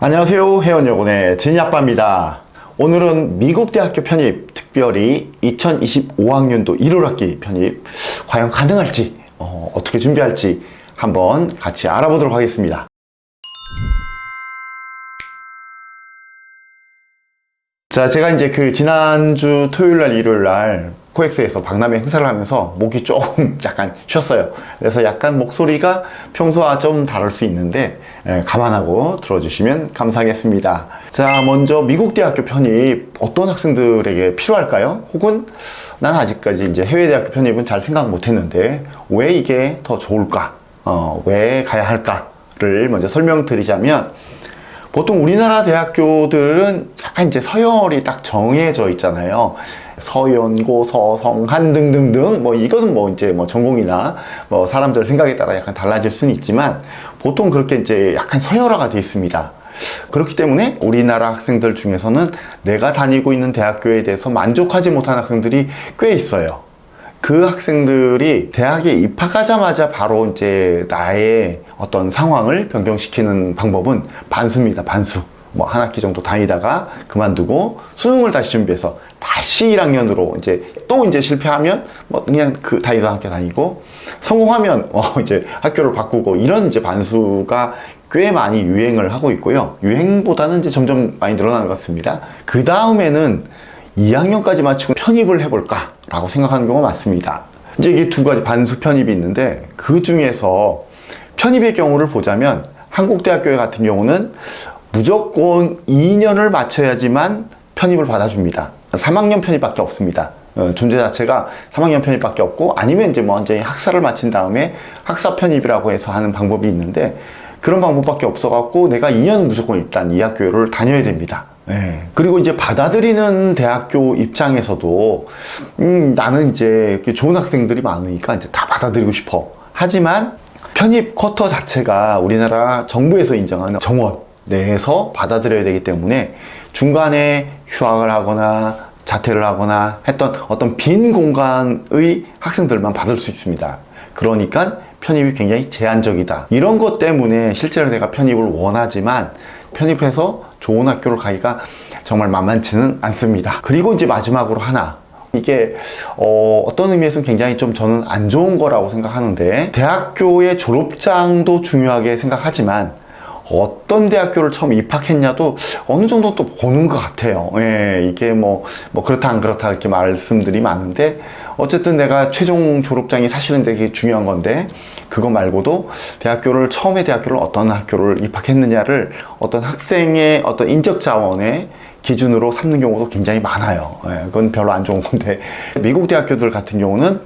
안녕하세요. 혜원여고의 진이아빠입니다. 오늘은 미국 대학교 편입, 특별히 2025학년도 1월 학기 편입 과연 가능할지, 어떻게 준비할지 한번 같이 알아보도록 하겠습니다. 자, 제가 이제 지난주 토요일날, 일요일날 코엑스에서 박람회 행사를 하면서 목이 조금 약간 쉬었어요. 그래서 약간 목소리가 평소와 좀 다를 수 있는데 감안하고 들어주시면 감사하겠습니다. 자, 먼저 미국 대학교 편입 어떤 학생들에게 필요할까요? 혹은 난 아직까지 이제 해외 대학교 편입은 잘 생각 못 했는데 왜 이게 더 좋을까? 왜 가야 할까를 먼저 설명드리자면, 보통 우리나라 대학교들은 약간 이제 서열이 딱 정해져 있잖아요. 서연고, 서성한 등등등, 이것은 이제 전공이나 사람들 생각에 따라 약간 달라질 수는 있지만, 보통 그렇게 이제 약간 서열화가 되어 있습니다. 그렇기 때문에 우리나라 학생들 중에서는 내가 다니고 있는 대학교에 대해서 만족하지 못한 학생들이 꽤 있어요. 그 학생들이 대학에 입학하자마자 바로 이제 나의 어떤 상황을 변경시키는 방법은 반수입니다. 반수. 한 학기 정도 다니다가 그만두고 수능을 다시 준비해서 다시 1학년으로 이제 실패하면 그냥 다니던 학교 다니고, 성공하면 이제 학교를 바꾸고, 이런 이제 반수가 꽤 많이 유행을 하고 있고요. 유행보다는 이제 점점 많이 늘어나는 것 같습니다. 그 다음에는 2학년까지 마치고 편입을 해볼까 라고 생각하는 경우가 많습니다. 이제 이게 두 가지 반수 편입이 있는데, 그 중에서 편입의 경우를 보자면 한국대학교 같은 경우는 무조건 2년을 마쳐야지만 편입을 받아줍니다. 3학년 편입밖에 없습니다. 존재 자체가 3학년 편입밖에 없고, 아니면 이제 완전히 학사를 마친 다음에 학사 편입이라고 해서 하는 방법이 있는데, 그런 방법밖에 없어갖고 내가 2년은 무조건 일단 이 학교를 다녀야 됩니다. 그리고 이제 받아들이는 대학교 입장에서도 나는 이제 좋은 학생들이 많으니까 이제 다 받아들이고 싶어. 하지만 편입 쿼터 자체가 우리나라 정부에서 인정하는 정원 내에서 받아들여야 되기 때문에 중간에 휴학을 하거나 자퇴를 하거나 했던 어떤 빈 공간의 학생들만 받을 수 있습니다. 그러니까 편입이 굉장히 제한적이다. 이런 것 때문에 실제로 내가 편입을 원하지만 편입해서 좋은 학교를 가기가 정말 만만치는 않습니다. 그리고 이제 마지막으로 하나, 이게 어떤 의미에서는 굉장히 좀 저는 안 좋은 거라고 생각하는데, 대학교의 졸업장도 중요하게 생각하지만 어떤 대학교를 처음 입학했냐도 어느 정도 또 보는 것 같아요. 이게 그렇다 안 그렇다 이렇게 말씀들이 많은데, 어쨌든 내가 최종 졸업장이 사실은 되게 중요한 건데, 그거 말고도 처음에 대학교를 어떤 학교를 입학했느냐를 어떤 학생의 어떤 인적 자원의 기준으로 삼는 경우도 굉장히 많아요. 그건 별로 안 좋은 건데, 미국 대학교들 같은 경우는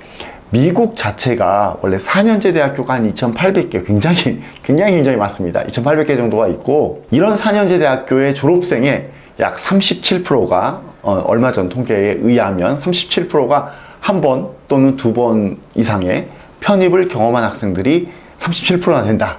미국 자체가 원래 4년제 대학교가 한 2,800개, 굉장히 많습니다. 2,800개 정도가 있고, 이런 4년제 대학교의 졸업생의 약 37%가 얼마 전 통계에 의하면 37%가 한 번 또는 두 번 이상의 편입을 경험한 학생들이 37%나 된다.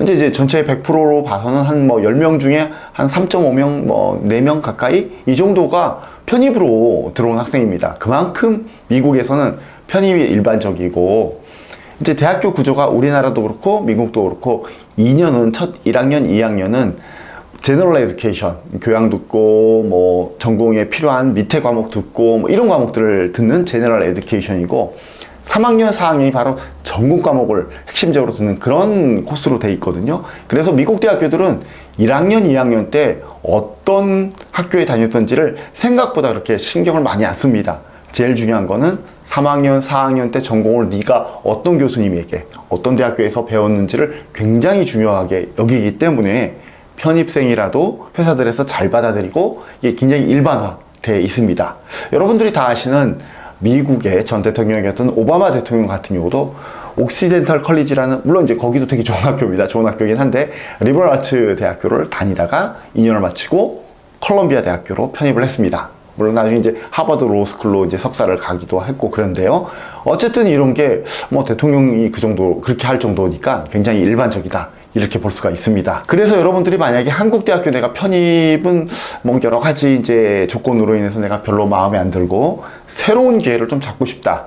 이제 전체 100%로 봐서는 한 10명 중에 한 3.5명, 4명 가까이 이 정도가 편입으로 들어온 학생입니다. 그만큼 미국에서는 편입이 일반적이고, 이제 대학교 구조가 우리나라도 그렇고 미국도 그렇고 2년은 첫 1학년, 2학년은 제너럴 에듀케이션, 교양 듣고 전공에 필요한 밑에 과목 듣고 이런 과목들을 듣는 제너럴 에듀케이션이고, 3학년, 4학년이 바로 전공 과목을 핵심적으로 듣는 그런 코스로 돼 있거든요. 그래서 미국 대학교들은 1학년, 2학년 때 어떤 학교에 다녔던지를 생각보다 그렇게 신경을 많이 안 씁니다. 제일 중요한 거는 3학년, 4학년 때 전공을 네가 어떤 교수님에게, 어떤 대학교에서 배웠는지를 굉장히 중요하게 여기기 때문에 편입생이라도 회사들에서 잘 받아들이고 이게 굉장히 일반화되어 있습니다. 여러분들이 다 아시는 미국의 전 대통령이었던 오바마 대통령 같은 경우도 옥시덴탈 컬리지라는, 물론 이제 거기도 되게 좋은 학교입니다. 좋은 학교긴 한데, 리버럴 아츠 대학교를 다니다가 2년을 마치고 컬럼비아 대학교로 편입을 했습니다. 물론 나중에 이제 하버드 로스쿨로 이제 석사를 가기도 했고 그런데요. 어쨌든 이런 게 대통령이 그렇게 할 정도니까 굉장히 일반적이다, 이렇게 볼 수가 있습니다. 그래서 여러분들이 만약에 한국 대학교 내가 편입은 여러 가지 이제 조건으로 인해서 내가 별로 마음에 안 들고 새로운 기회를 좀 잡고 싶다.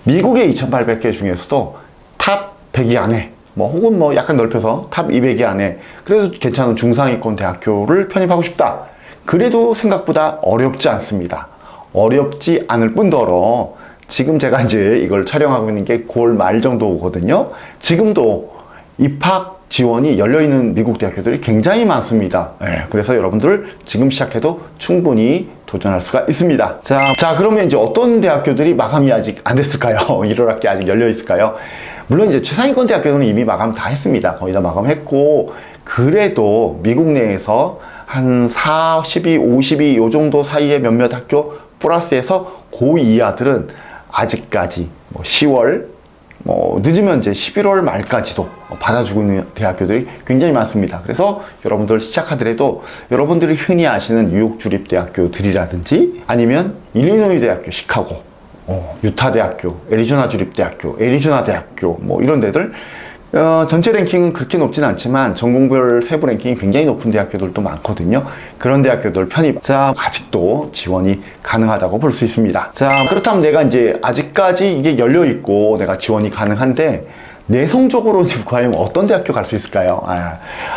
미국의 2,800개 중에서도 탑 100위 안에 뭐 혹은 뭐 약간 넓혀서 탑 200위 안에 그래도 괜찮은 중상위권 대학교를 편입하고 싶다. 그래도 생각보다 어렵지 않습니다. 어렵지 않을 뿐더러 지금 제가 이제 이걸 촬영하고 있는 게 9월 말 정도거든요. 지금도 입학 지원이 열려있는 미국 대학교들이 굉장히 많습니다. 그래서 여러분들 지금 시작해도 충분히 도전할 수가 있습니다. 자, 그러면 이제 어떤 대학교들이 마감이 아직 안 됐을까요? 1월 학기 아직 열려 있을까요? 물론 이제 최상위권 대학교는 이미 마감 다 했습니다. 거의 다 마감했고, 그래도 미국 내에서 한 4, 12, 52 요 정도 사이에 몇몇 학교 플러스해서 고 이하들은 아직까지 뭐 10월, 뭐 늦으면 이제 11월 말까지도 받아주고 있는 대학교들이 굉장히 많습니다. 그래서 여러분들 시작하더라도 여러분들이 흔히 아시는 뉴욕 주립 대학교들이라든지 아니면 일리노이 대학교 시카고, 유타 대학교, 애리조나 주립 대학교, 애리조나 대학교 뭐 이런 데들 전체 랭킹은 그렇게 높진 않지만 전공별 세부 랭킹이 굉장히 높은 대학교들도 많거든요. 그런 대학교들 편입 아직도 지원이 가능하다고 볼 수 있습니다. 자, 그렇다면 내가 이제 아직까지 이게 열려 있고 내가 지원이 가능한데 내성적으로 지금 과연 어떤 대학교 갈 수 있을까요?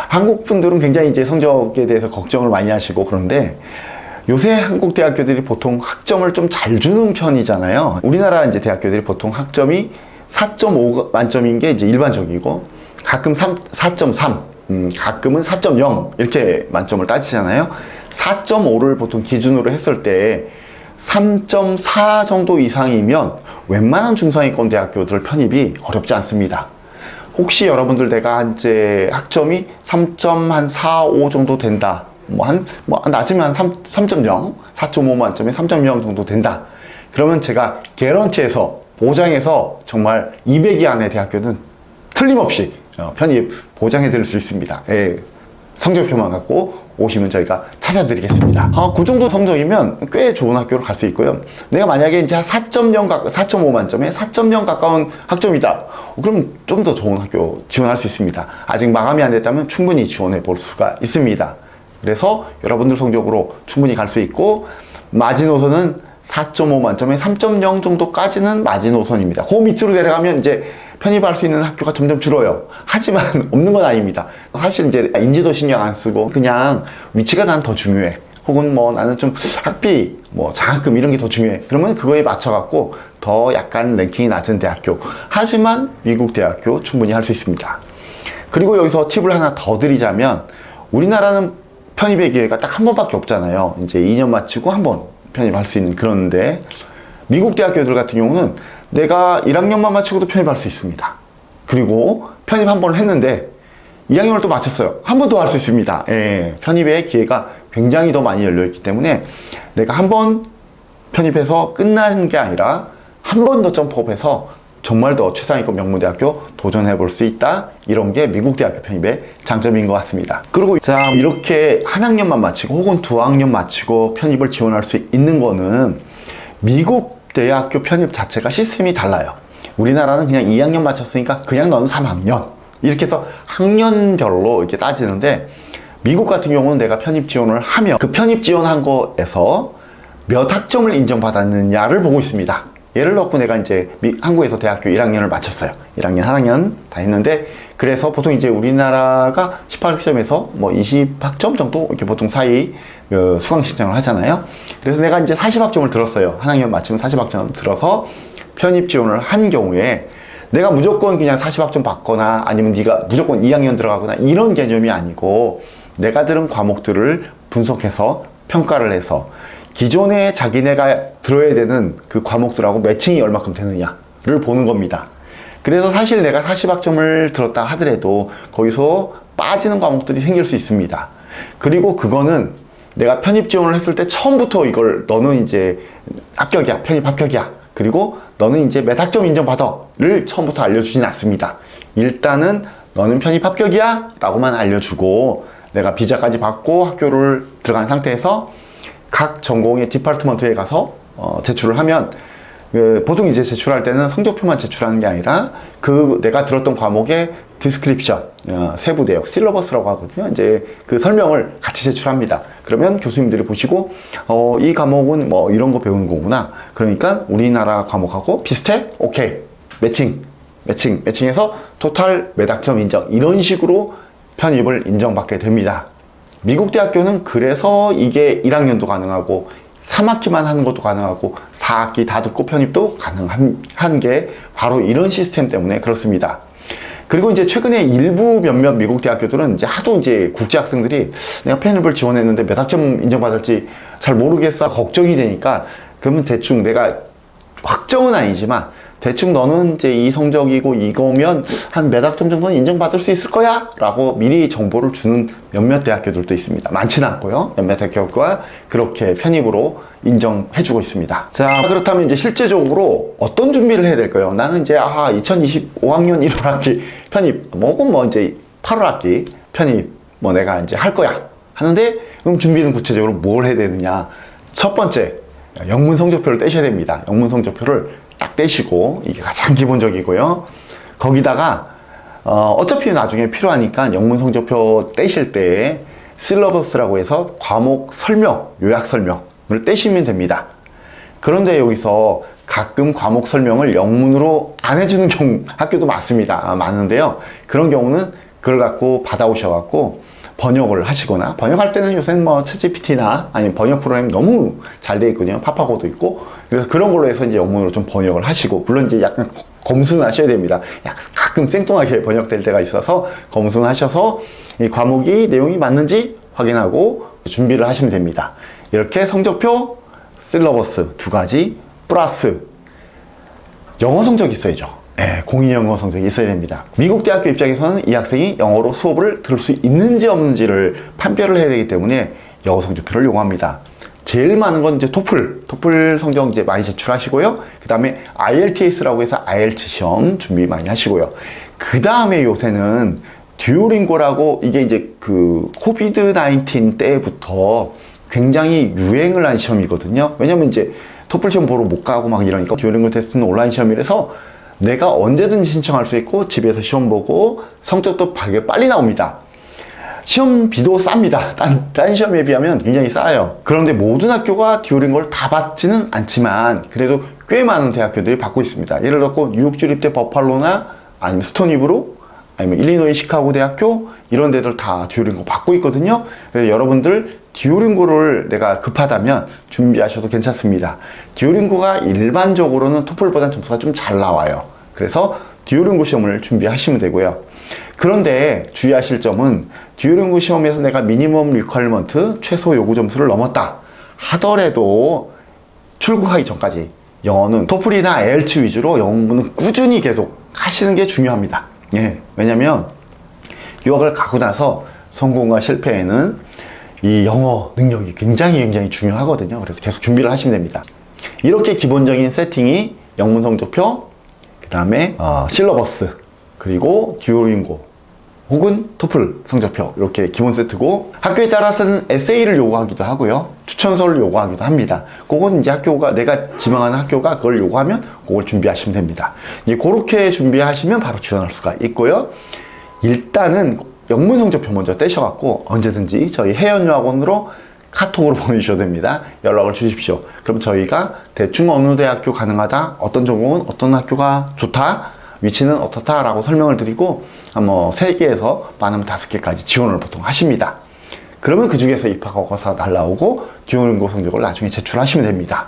한국 분들은 굉장히 이제 성적에 대해서 걱정을 많이 하시고 그런데 요새 한국 대학교들이 보통 학점을 좀 잘 주는 편이잖아요. 우리나라 이제 대학교들이 보통 학점이 4.5 만점인 게 이제 일반적이고 가끔 4.3, 가끔은 4.0 이렇게 만점을 따지잖아요. 4.5를 보통 기준으로 했을 때 3.4 정도 이상이면 웬만한 중상위권 대학교들 편입이 어렵지 않습니다. 혹시 여러분들 내가 이제 학점이 3.4, 5 정도 된다. 낮으면 한 3.0, 4.5 만점에 3.0 정도 된다. 그러면 제가 개런티에서 보장해서 정말 200위 안의 대학교는 틀림없이 편입 보장해 드릴 수 있습니다. 성적표만 갖고 오시면 저희가 찾아드리겠습니다. 그 정도 성적이면 꽤 좋은 학교로 갈 수 있고요. 내가 만약에 이제 4.5 만점에 4.0 가까운 학점이다. 그럼 좀 더 좋은 학교 지원할 수 있습니다. 아직 마감이 안 됐다면 충분히 지원해 볼 수가 있습니다. 그래서 여러분들 성적으로 충분히 갈 수 있고 마지노선은 4.5 만점에 3.0 정도까지는 마지노선입니다. 그 밑으로 내려가면 이제 편입할 수 있는 학교가 점점 줄어요. 하지만 없는 건 아닙니다. 사실 이제 인지도 신경 안 쓰고 그냥 위치가 난 더 중요해. 혹은 뭐 나는 좀 학비, 뭐 장학금 이런 게 더 중요해. 그러면 그거에 맞춰갖고 더 약간 랭킹이 낮은 대학교. 하지만 미국 대학교 충분히 할 수 있습니다. 그리고 여기서 팁을 하나 더 드리자면 우리나라는 편입의 기회가 딱 한 번밖에 없잖아요. 이제 2년 마치고 한 번 편입할 수 있는 그런데 미국 대학교들 같은 경우는 내가 1학년만 마치고도 편입할 수 있습니다. 그리고 편입 한 번을 했는데 2학년을 또 마쳤어요. 한 번 더 할 수 있습니다. 편입의 기회가 굉장히 더 많이 열려있기 때문에 내가 한 번 편입해서 끝나는 게 아니라 한 번 더 점프업해서 정말 더 최상위권 명문대학교 도전해 볼 수 있다. 이런 게 미국 대학교 편입의 장점인 것 같습니다. 그리고 자, 이렇게 한 학년만 마치고 혹은 두 학년 마치고 편입을 지원할 수 있는 거는 미국 대학교 편입 자체가 시스템이 달라요. 우리나라는 그냥 2학년 마쳤으니까 그냥 너는 3학년 이렇게 해서 학년별로 이렇게 따지는데 미국 같은 경우는 내가 편입 지원을 하면 그 편입 지원한 거에서 몇 학점을 인정받았느냐를 보고 있습니다. 예를 들어 내가 이제 한국에서 대학교 1학년을 마쳤어요. 1학년, 1학년 다 했는데 그래서 보통 이제 우리나라가 18학점에서 뭐 20학점 정도 이렇게 보통 사이 수강 신청을 하잖아요. 그래서 내가 이제 40학점을 들었어요. 한 학년 마치면 40학점 들어서 편입 지원을 한 경우에 내가 무조건 그냥 40학점 받거나 아니면 네가 무조건 2학년 들어가거나 이런 개념이 아니고 내가 들은 과목들을 분석해서 평가를 해서 기존에 자기네가 들어야 되는 그 과목들하고 매칭이 얼마큼 되느냐를 보는 겁니다. 그래서 사실 내가 40학점을 들었다 하더라도 거기서 빠지는 과목들이 생길 수 있습니다. 그리고 그거는 내가 편입 지원을 했을 때 처음부터 이걸 너는 이제 합격이야, 편입 합격이야. 그리고 너는 이제 몇 학점 인정받아를 처음부터 알려주진 않습니다. 일단은 너는 편입 합격이야 라고만 알려주고 내가 비자까지 받고 학교를 들어간 상태에서 각 전공의 디파트먼트에 가서 제출을 하면 보통 이제 제출할 때는 성적표만 제출하는 게 아니라 그 내가 들었던 과목의 디스크립션, 세부 내역, 실러버스라고 하거든요. 이제 그 설명을 같이 제출합니다. 그러면 교수님들이 보시고 이 과목은 뭐 이런 거 배우는 거구나. 그러니까 우리나라 과목하고 비슷해? 오케이. 매칭. 매칭해서 토탈 매닥점 인정, 이런 식으로 편입을 인정받게 됩니다. 미국 대학교는 그래서 이게 1학년도 가능하고 3학기만 하는 것도 가능하고 4학기 다 듣고 편입도 가능한 게 바로 이런 시스템 때문에 그렇습니다. 그리고 이제 최근에 일부 몇몇 미국 대학교들은 이제 하도 이제 국제 학생들이 내가 편입을 지원했는데 몇 학점 인정받을지 잘 모르겠어 걱정이 되니까, 그러면 대충 내가 확정은 아니지만 대충 너는 이제 이 성적이고 이거면 한 몇 학점 정도는 인정받을 수 있을 거야 라고 미리 정보를 주는 몇몇 대학교들도 있습니다. 많지는 않고요. 몇몇 대학교가 그렇게 편입으로 인정해주고 있습니다. 자, 그렇다면 이제 실제적으로 어떤 준비를 해야 될까요? 나는 이제 2025학년 1월학기 편입, 혹은 뭐 이제 8월학기 편입 뭐 내가 이제 할 거야 하는데, 그럼 준비는 구체적으로 뭘 해야 되느냐? 첫 번째, 영문 성적표를 떼셔야 됩니다. 영문 성적표를 딱 떼시고, 이게 가장 기본적이고요. 거기다가 어차피 나중에 필요하니까 영문 성적표 떼실 때 실러버스라고 해서 과목 설명, 요약 설명을 떼시면 됩니다. 그런데 여기서 가끔 과목 설명을 영문으로 안 해주는 학교도 많은데요. 그런 경우는 그걸 갖고 받아오셔갖고 번역을 하시거나, 번역할 때는 요새는 뭐 챗GPT나 아니면 번역 프로그램 너무 잘 돼 있거든요. 파파고도 있고. 그래서 그런 걸로 해서 이제 영문으로 좀 번역을 하시고, 물론 이제 약간 검수하셔야 됩니다. 약간 가끔 생뚱하게 번역될 때가 있어서 검수하셔서 이 과목이 내용이 맞는지 확인하고 준비를 하시면 됩니다. 이렇게 성적표, 실러버스 두 가지 플러스 영어 성적이 있어야죠. 공인 영어 성적이 있어야 됩니다. 미국 대학교 입장에서는 이 학생이 영어로 수업을 들을 수 있는지 없는지를 판별을 해야 되기 때문에 영어 성적표를 요구합니다. 제일 많은 건 이제 토플 성적 이제 많이 제출하시고요. 그 다음에 IELTS라고 해서 IELTS 시험 준비 많이 하시고요. 그 다음에 요새는 듀오링고라고, 이게 이제 그 코비드 19 때부터 굉장히 유행을 한 시험이거든요. 왜냐면 이제 토플 시험 보러 못 가고 막 이러니까 듀오링고 테스트는 온라인 시험이라서 내가 언제든지 신청할 수 있고 집에서 시험 보고 성적도 빨리 나옵니다. 시험비도 쌉니다. 딴 시험에 비하면 굉장히 싸요. 그런데 모든 학교가 듀오링고를 다 받지는 않지만 그래도 꽤 많은 대학교들이 받고 있습니다. 예를 들어 뉴욕 주립대 버팔로나 아니면 스토니브룩 아니면 일리노이 시카고 대학교, 이런 데들 다 듀오링고 받고 있거든요. 그래서 여러분들 듀오링고를 내가 급하다면 준비하셔도 괜찮습니다. 듀오링고가 일반적으로는 토플보다는 점수가 좀 잘 나와요. 그래서 듀오링고 시험을 준비하시면 되고요. 그런데 주의하실 점은 듀오링고 시험에서 내가 미니멈 리퀄리먼트 최소 요구 점수를 넘었다 하더라도 출국하기 전까지 영어는 토플이나 IELTS 위주로 영어는 꾸준히 계속 하시는 게 중요합니다. 왜냐면 유학을 가고 나서 성공과 실패에는 이 영어 능력이 굉장히 중요하거든요. 그래서 계속 준비를 하시면 됩니다. 이렇게 기본적인 세팅이 영문 성적표, 그 다음에 실러버스, 그리고 듀오링고 혹은 토플 성적표, 이렇게 기본 세트고, 학교에 따라서는 에세이를 요구하기도 하고요, 추천서를 요구하기도 합니다. 그건 이제 학교가, 내가 지망하는 학교가 그걸 요구하면 그걸 준비하시면 됩니다. 이제 그렇게 준비하시면 바로 지원할 수가 있고요. 일단은 영문 성적표 먼저 떼셔갖고 언제든지 저희 혜연유학원으로 카톡으로 보내주셔도 됩니다. 연락을 주십시오. 그럼 저희가 대충 어느 대학교 가능하다, 어떤 전공은 어떤 학교가 좋다, 위치는 어떻다 라고 설명을 드리고 뭐 3개에서 많으면 5개까지 지원을 보통 하십니다. 그러면 그 중에서 입학허가서 날라오고 듀오링고 성적을 나중에 제출하시면 됩니다.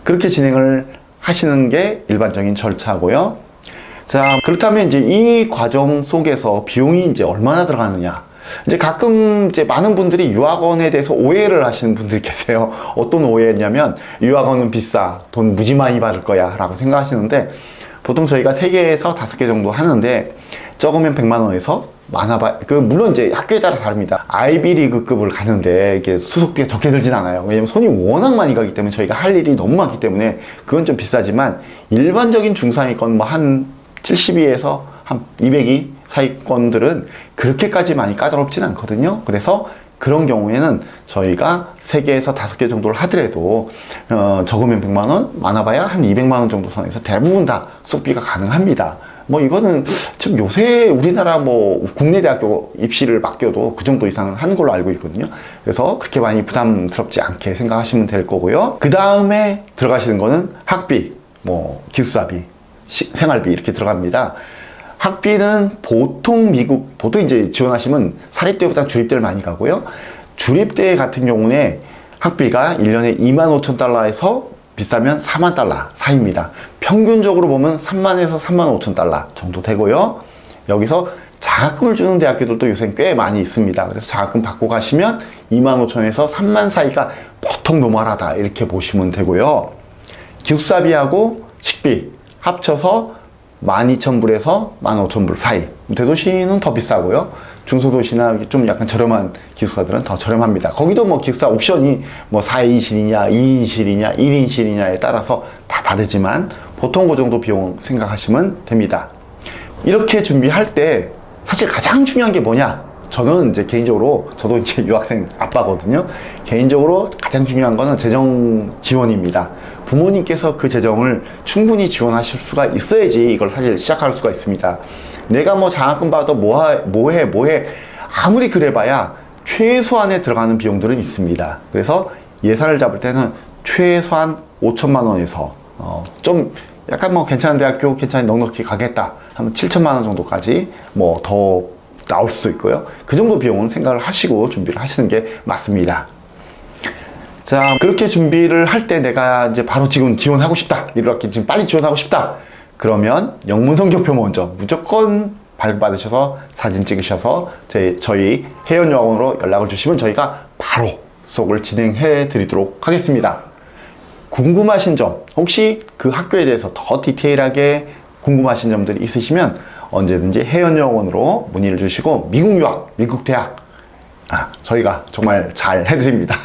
그렇게 진행을 하시는 게 일반적인 절차고요. 자, 그렇다면 이제 이 과정 속에서 비용이 이제 얼마나 들어가느냐. 이제 가끔 이제 많은 분들이 유학원에 대해서 오해를 하시는 분들이 계세요. 어떤 오해냐면 유학원은 비싸, 돈 무지 많이 받을 거야 라고 생각하시는데, 보통 저희가 3개에서 5개 정도 하는데 적으면 100만 원에서 많아봐, 물론 이제 학교에 따라 다릅니다. 아이비리그급을 가는데 이게 수속비가 적게 들진 않아요. 왜냐면 손이 워낙 많이 가기 때문에 저희가 할 일이 너무 많기 때문에 그건 좀 비싸지만, 일반적인 중상위권 뭐 한 72에서 한 202 사위권들은 그렇게까지 많이 까다롭진 않거든요. 그래서 그런 경우에는 저희가 3개에서 5개 정도를 하더라도 적으면 100만 원, 많아봐야 한 200만 원 정도 선에서 대부분 다 수업비가 가능합니다. 뭐 이거는 지금 요새 우리나라 뭐 국내 대학교 입시를 맡겨도 그 정도 이상은 하는 걸로 알고 있거든요. 그래서 그렇게 많이 부담스럽지 않게 생각하시면 될 거고요. 그 다음에 들어가시는 거는 학비, 뭐 기숙사비, 생활비 이렇게 들어갑니다. 학비는 보통 보통 이제 지원하시면 사립대보다 주립대를 많이 가고요. 주립대 같은 경우에 학비가 1년에 25,000달러에서 비싸면 4만 달러 사이입니다. 평균적으로 보면 3만에서 3만 5천 달러 정도 되고요. 여기서 장학금을 주는 대학교들도 요새 꽤 많이 있습니다. 그래서 장학금 받고 가시면 2만 5천에서 3만 사이가 보통 노멀하다 이렇게 보시면 되고요. 기숙사비하고 식비 합쳐서 12,000불에서 15,000불 사이. 대도시는 더 비싸고요. 중소도시나 좀 약간 저렴한 기숙사들은 더 저렴합니다. 거기도 뭐 기숙사 옵션이 뭐 4인실이냐, 2인실이냐, 1인실이냐에 따라서 다 다르지만 보통 그 정도 비용 생각하시면 됩니다. 이렇게 준비할 때 사실 가장 중요한 게 뭐냐? 저는 이제 개인적으로, 저도 이제 유학생 아빠거든요. 개인적으로 가장 중요한 거는 재정 지원입니다. 부모님께서 그 재정을 충분히 지원하실 수가 있어야지 이걸 사실 시작할 수가 있습니다. 내가 뭐 장학금 받아 뭐해 아무리 그래봐야 최소한에 들어가는 비용들은 있습니다. 그래서 예산을 잡을 때는 최소한 5천만 원에서 좀 약간 뭐 괜찮은 대학교 괜찮은 넉넉히 가겠다 하면 7천만 원 정도까지 뭐 더 나올 수도 있고요. 그 정도 비용은 생각을 하시고 준비를 하시는 게 맞습니다. 자, 그렇게 준비를 할 때 내가 이제 바로 지금 지원하고 싶다. 이렇게 지금 빨리 지원하고 싶다. 그러면 영문 성적표 먼저 무조건 발급받으셔서 사진 찍으셔서 저희 혜연여학원으로 연락을 주시면 저희가 바로 수업을 진행해 드리도록 하겠습니다. 궁금하신 점, 혹시 그 학교에 대해서 더 디테일하게 궁금하신 점들이 있으시면 언제든지 혜연여학원으로 문의를 주시고 미국 유학, 미국 대학 저희가 정말 잘 해드립니다.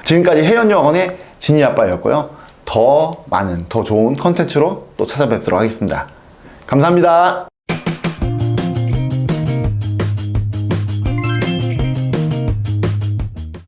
지금까지 혜연여학원의 진이 아빠였고요. 더 많은, 더 좋은 컨텐츠로 또 찾아뵙도록 하겠습니다. 감사합니다.